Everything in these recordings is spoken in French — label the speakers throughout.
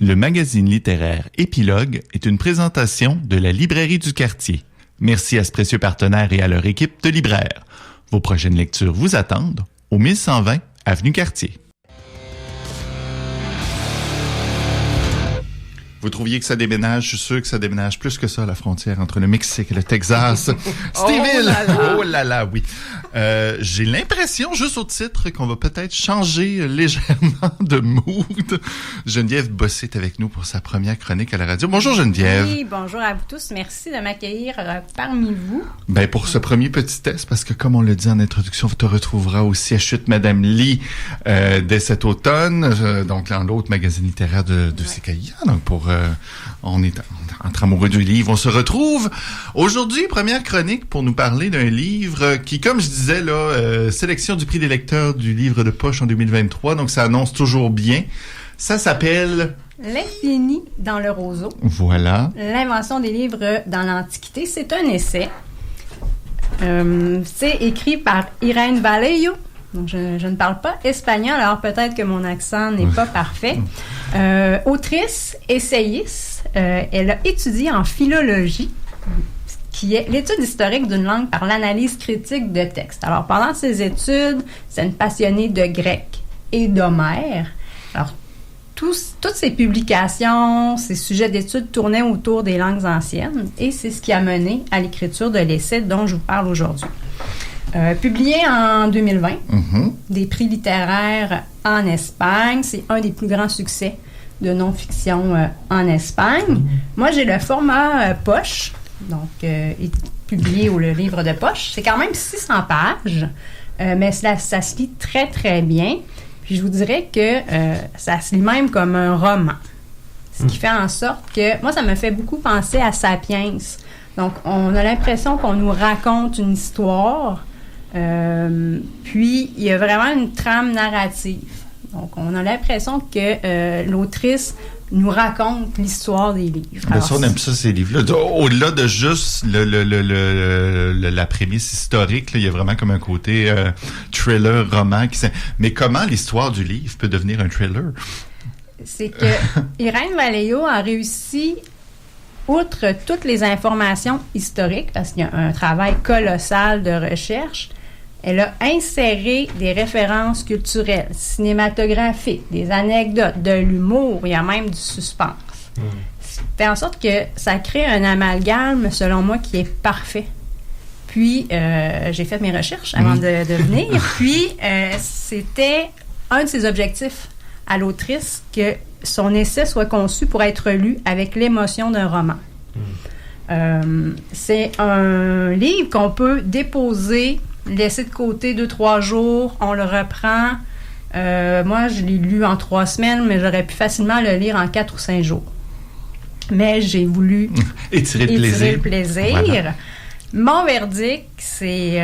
Speaker 1: Le magazine littéraire Épilogue est une présentation de la Librairie du Quartier. Merci à ce précieux partenaire et à leur équipe de libraires. Vos prochaines lectures vous attendent au 1120 Avenue Cartier. Vous trouviez que ça déménage? Je suis sûr que ça déménage plus que ça, la frontière entre le Mexique et le Texas. Steville! Oh là là, oui. J'ai l'impression, juste au titre, qu'on va peut-être changer légèrement de mood. Geneviève Bossé est avec nous pour sa première chronique à la radio. Bonjour Geneviève.
Speaker 2: Oui, bonjour à vous tous. Merci de m'accueillir parmi vous.
Speaker 1: Ben pour ce premier petit test, parce que comme on l'a dit en introduction, on te retrouvera aussi à Chute Madame Lee dès cet automne, donc dans l'autre magazine littéraire de CKIA, donc pour on est entre amoureux du livre. On se retrouve aujourd'hui, première chronique, pour nous parler d'un livre qui, comme je disais, là, sélection du prix des lecteurs du livre de poche en 2023, donc ça annonce toujours bien. Ça s'appelle...
Speaker 2: L'infini dans le roseau.
Speaker 1: Voilà.
Speaker 2: L'invention des livres dans l'Antiquité. C'est un essai. C'est écrit par Irene Vallejo. Donc, je ne parle pas espagnol, alors peut-être que mon accent n'est pas parfait. Autrice, essayiste, elle a étudié en philologie, qui est l'étude historique d'une langue par l'analyse critique de textes. Alors, pendant ses études, c'est une passionnée de grec et d'Homère. Alors, toutes ses publications, ses sujets d'études tournaient autour des langues anciennes, et c'est ce qui a mené à l'écriture de l'essai dont je vous parle aujourd'hui. Publié en 2020, des prix littéraires en Espagne. C'est un des plus grands succès de non-fiction en Espagne. Moi, j'ai le format poche, donc publié au livre de poche. C'est quand même 600 pages, mais ça se lit très, très bien. Puis je vous dirais que ça se lit même comme un roman. Ce qui fait en sorte que... Moi, ça me fait beaucoup penser à Sapiens. Donc, on a l'impression qu'on nous raconte une histoire... puis, il y a vraiment une trame narrative. Donc, on a l'impression que l'autrice nous raconte l'histoire des livres.
Speaker 1: Alors, ça, on aime ça, ces livres-là. Au-delà de juste la prémisse historique, là, il y a vraiment comme un côté thriller, roman. Mais comment l'histoire du livre peut devenir un thriller? C'est que
Speaker 2: Irene Vallejo a réussi... Outre toutes les informations historiques, parce qu'il y a un travail colossal de recherche, elle a inséré des références culturelles, cinématographiques, des anecdotes, de l'humour, il y a même du suspense. Ça fait en sorte que ça crée un amalgame, selon moi, qui est parfait. Puis, j'ai fait mes recherches avant de venir, puis c'était un de ses objectifs à l'autrice que son essai soit conçu pour être lu avec l'émotion d'un roman. C'est un livre qu'on peut déposer, laisser de côté 2-3 jours, on le reprend. Moi, je l'ai lu en 3 semaines, mais j'aurais pu facilement le lire en 4 ou 5 jours. Mais j'ai voulu étirer le plaisir. Voilà. Mon verdict, c'est...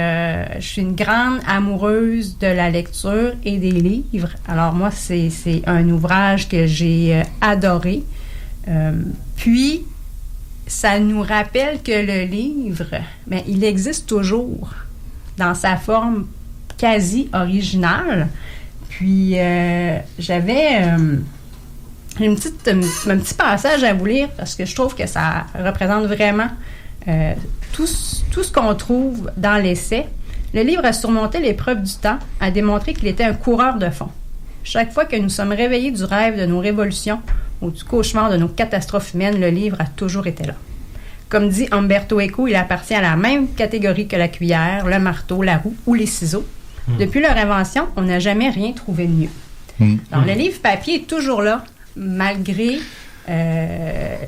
Speaker 2: je suis une grande amoureuse de la lecture et des livres. Alors moi, c'est un ouvrage que j'ai adoré. Puis, ça nous rappelle que le livre, ben, il existe toujours dans sa forme quasi originale. Puis, j'avais un petit passage à vous lire parce que je trouve que ça représente vraiment... tout ce qu'on trouve dans l'essai. Le livre a surmonté l'épreuve du temps, a démontré qu'il était un coureur de fond. Chaque fois que nous sommes réveillés du rêve de nos révolutions ou du cauchemar de nos catastrophes humaines, le livre a toujours été là. Comme dit Umberto Eco, il appartient à la même catégorie que la cuillère, le marteau, la roue ou les ciseaux. Depuis leur invention, on n'a jamais rien trouvé de mieux. Alors, le livre papier est toujours là, malgré...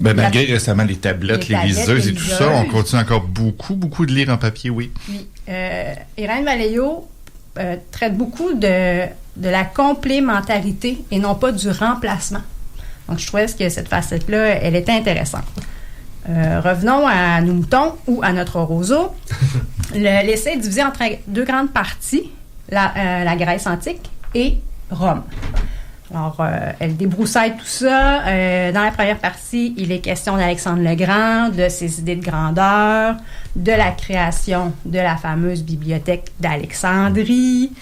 Speaker 1: malgré récemment les tablettes, les liseuses et tout ça, on continue encore beaucoup de lire en papier, oui.
Speaker 2: Oui. Irene Vallejo traite beaucoup de la complémentarité et non pas du remplacement. Donc, je trouvais que cette facette-là, elle était intéressante. Revenons à nos moutons ou à notre roseau. L'essai est divisé entre 2 grandes parties, la Grèce antique et Rome. Alors, elle débroussaille tout ça. Dans la première partie, il est question d'Alexandre le Grand, de ses idées de grandeur, de la création de la fameuse bibliothèque d'Alexandrie.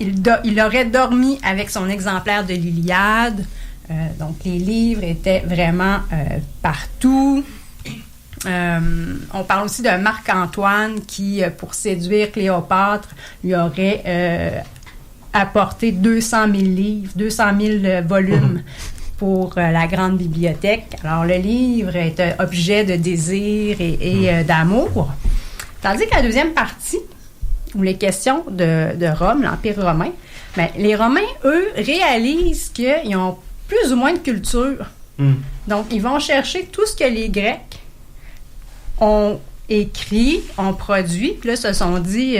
Speaker 2: il aurait dormi avec son exemplaire de l'Iliade. Donc, les livres étaient vraiment partout. On parle aussi de Marc-Antoine qui, pour séduire Cléopâtre, lui aurait apporté 200 000 livres, 200 000 volumes pour la grande bibliothèque. Alors, le livre est un objet de désir et d'amour. Tandis que la deuxième partie, où les questions de Rome, l'Empire romain, bien, les Romains, eux, réalisent qu'ils ont plus ou moins de culture. Donc, ils vont chercher tout ce que les Grecs ont écrit, ont produit, puis là, se sont dit,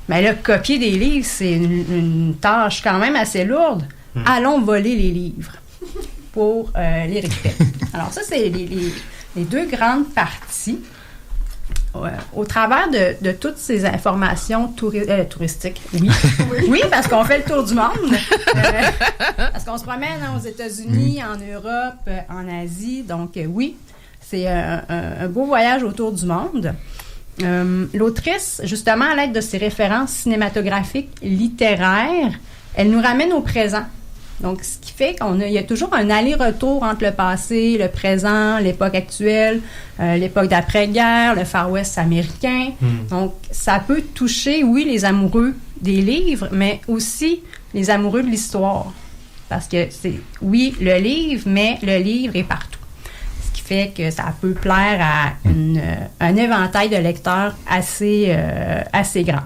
Speaker 2: mais là, copier des livres, c'est une tâche quand même assez lourde. Allons voler les livres pour les récupérer. Alors ça, c'est les deux grandes parties. Au travers de toutes ces informations touristiques, oui. Oui, parce qu'on fait le tour du monde. Parce qu'on se promène aux États-Unis, en Europe, en Asie. Donc, oui, c'est un beau voyage autour du monde. L'autrice, justement, à l'aide de ses références cinématographiques, littéraires, elle nous ramène au présent. Donc, ce qui fait qu'il y a toujours un aller-retour entre le passé, le présent, l'époque actuelle, l'époque d'après-guerre, le Far West américain. Donc, ça peut toucher, oui, les amoureux des livres, mais aussi les amoureux de l'histoire. Parce que c'est, oui, le livre, mais le livre est partout. Ce qui fait que ça peut plaire à un éventail de lecteurs assez grand.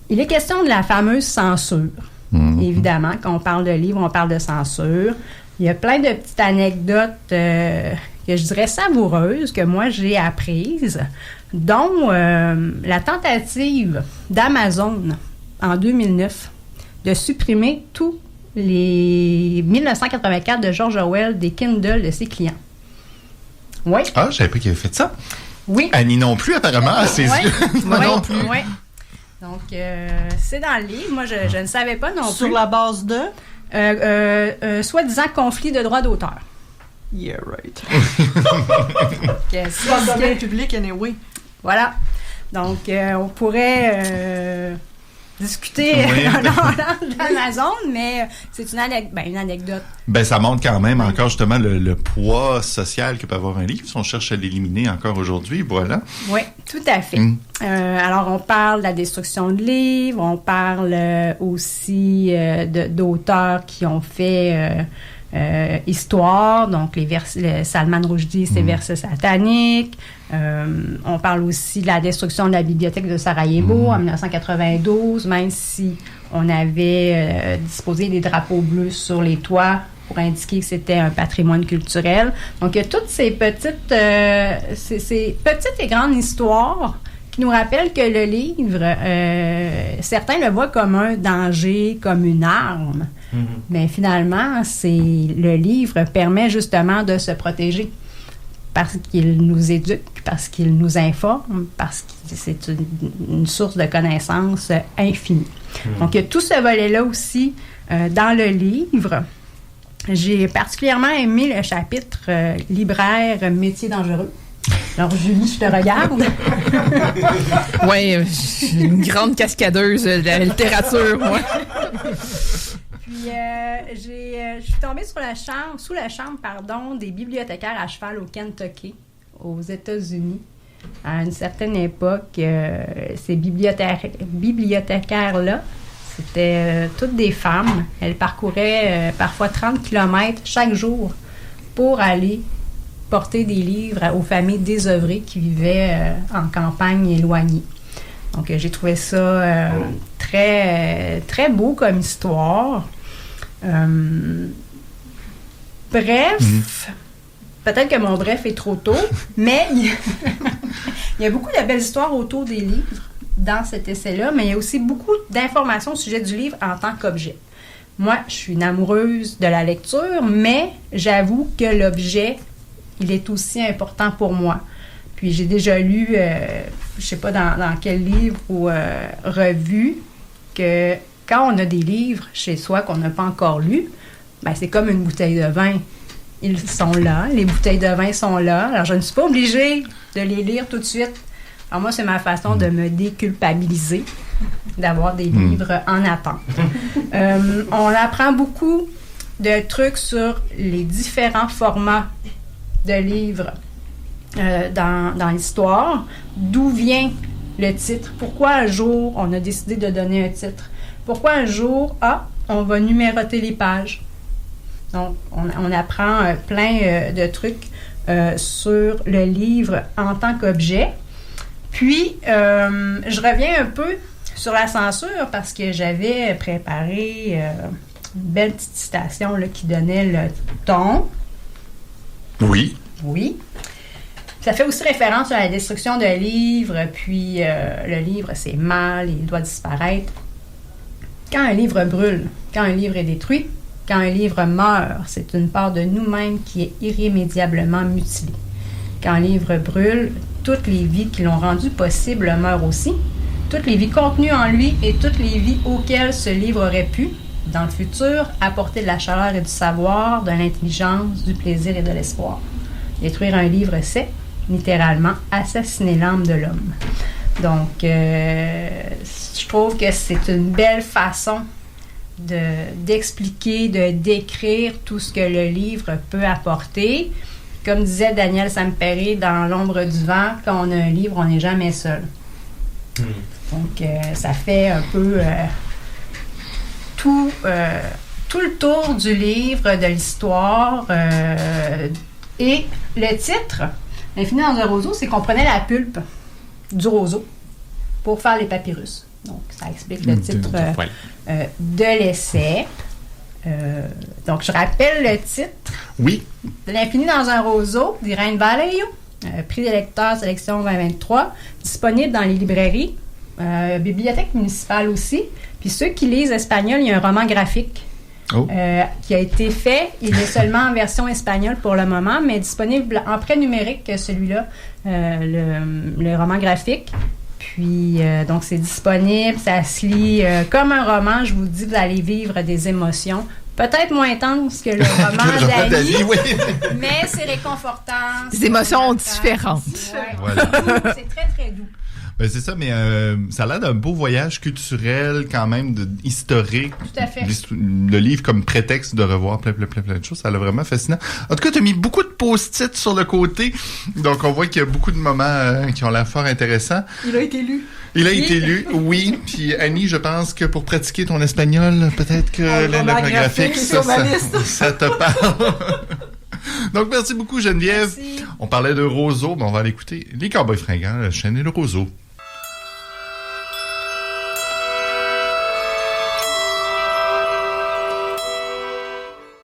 Speaker 2: Il est question de la fameuse censure. Évidemment, quand on parle de livres, on parle de censure. Il y a plein de petites anecdotes que je dirais savoureuses que moi j'ai apprises, dont la tentative d'Amazon en 2009 de supprimer tous les 1984 de George Orwell des Kindle de ses clients. Oui.
Speaker 1: Ah, je savais pas qu'il avait fait ça.
Speaker 2: Oui.
Speaker 1: Annie non plus, apparemment, à ses yeux. Moi non plus.
Speaker 2: Oui. Donc, c'est dans le livre. Moi, je ne savais pas non plus.
Speaker 3: Sur la base de?
Speaker 2: Soi-disant conflit de droit d'auteur.
Speaker 3: Yeah, right.
Speaker 2: C'est
Speaker 3: dans le public, anyway.
Speaker 2: Voilà. Donc, on pourrait discuter d'Amazon, mais c'est une anecdote.
Speaker 1: Ben, ça montre quand même encore justement le poids social que peut avoir un livre si on cherche à l'éliminer encore aujourd'hui, voilà.
Speaker 2: Oui, tout à fait. Alors, on parle de la destruction de livres, on parle aussi d'auteurs qui ont fait histoire, donc Salman Rushdie, ses versets sataniques. On parle aussi de la destruction de la bibliothèque de Sarajevo en 1992, même si on avait disposé des drapeaux bleus sur les toits pour indiquer que c'était un patrimoine culturel. Donc, il y a toutes ces petites et grandes histoires qui nous rappellent que le livre, certains le voient comme un danger, comme une arme. Mais finalement, le livre permet justement de se protéger parce qu'il nous éduque, parce qu'il nous informe, parce que c'est une source de connaissances infinie. Donc, il y a tout ce volet-là aussi dans le livre. J'ai particulièrement aimé le chapitre libraire, métier dangereux. Alors, Julie, je te regarde.
Speaker 4: Oui, une grande cascadeuse de la littérature, moi.
Speaker 2: Puis, je suis tombée sous la chambre des bibliothécaires à cheval au Kentucky, aux États-Unis. À une certaine époque, ces bibliothécaires-là, c'était toutes des femmes. Elles parcouraient parfois 30 km chaque jour pour aller porter des livres aux familles désœuvrées qui vivaient en campagne éloignée. Donc, j'ai trouvé ça très, très beau comme histoire. Bref, peut-être que mon bref est trop tôt, mais il y a beaucoup de belles histoires autour des livres dans cet essai-là, mais il y a aussi beaucoup d'informations au sujet du livre en tant qu'objet. Moi, je suis une amoureuse de la lecture, mais j'avoue que l'objet, il est aussi important pour moi. Puis j'ai déjà lu, je sais pas dans quel livre ou revue, que quand on a des livres chez soi qu'on n'a pas encore lus, ben c'est comme une bouteille de vin. Ils sont là, les bouteilles de vin sont là. Alors, je ne suis pas obligée de les lire tout de suite. Alors, moi, c'est ma façon de me déculpabiliser. d'avoir des livres en attente. On apprend beaucoup de trucs sur les différents formats de livres dans l'histoire, d'où vient le titre, pourquoi un jour on a décidé de donner un titre, pourquoi un jour, on va numéroter les pages. Donc, on apprend plein de trucs sur le livre en tant qu'objet. Puis, je reviens un peu sur la censure parce que j'avais préparé une belle petite citation là, qui donnait le ton.
Speaker 1: Oui.
Speaker 2: Oui. Ça fait aussi référence à la destruction de livres, puis le livre, c'est mal, il doit disparaître. Quand un livre brûle, quand un livre est détruit, quand un livre meurt, c'est une part de nous-mêmes qui est irrémédiablement mutilée. Quand un livre brûle, toutes les vies qui l'ont rendu possible meurent aussi. Toutes les vies contenues en lui et toutes les vies auxquelles ce livre aurait pu, dans le futur, apporter de la chaleur et du savoir, de l'intelligence, du plaisir et de l'espoir. Détruire un livre, c'est littéralement assassiner l'âme de l'homme. Donc, je trouve que c'est une belle façon d'expliquer, de décrire tout ce que le livre peut apporter. Comme disait Daniel Samperé dans L'ombre du vent, quand on a un livre, on n'est jamais seul. Donc, ça fait un peu tout le tour du livre, de l'histoire. Et le titre, L'infini dans un roseau, c'est qu'on prenait la pulpe du roseau pour faire les papyrus. Donc, ça explique le titre de l'essai. Donc, je rappelle le titre.
Speaker 1: Oui.
Speaker 2: De l'infini dans un roseau, d'Irène Vallejo, prix des lecteurs, sélection 2023, disponible dans les librairies, bibliothèque municipale aussi. Puis ceux qui lisent espagnol, il y a un roman graphique qui a été fait. Il est seulement en version espagnole pour le moment, mais disponible en prêt numérique, celui-là, le roman graphique. Puis, donc, c'est disponible, ça se lit comme un roman. Je vous dis, vous allez vivre des émotions. Peut-être moins intenses que le roman d'Ali, oui. Mais c'est réconfortant.
Speaker 4: Des émotions différentes.
Speaker 2: Ouais.
Speaker 1: Voilà.
Speaker 2: C'est très, très doux.
Speaker 1: Ben c'est ça, mais ça a l'air d'un beau voyage culturel, quand même, historique.
Speaker 2: Tout à fait.
Speaker 1: Le livre comme prétexte de revoir plein de choses. Ça a l'air vraiment fascinant. En tout cas, tu as mis beaucoup de post-it sur le côté. Donc, on voit qu'il y a beaucoup de moments qui ont l'air fort intéressants.
Speaker 3: Il a été lu.
Speaker 1: Il a été lu, oui. Puis Annie, je pense que pour pratiquer ton espagnol, peut-être que l'œuvre graphique, ça te parle. Donc, merci beaucoup, Geneviève.
Speaker 2: Merci.
Speaker 1: On parlait de roseau, mais on va l'écouter. Les Cowboys fringants, la chaîne et le roseau.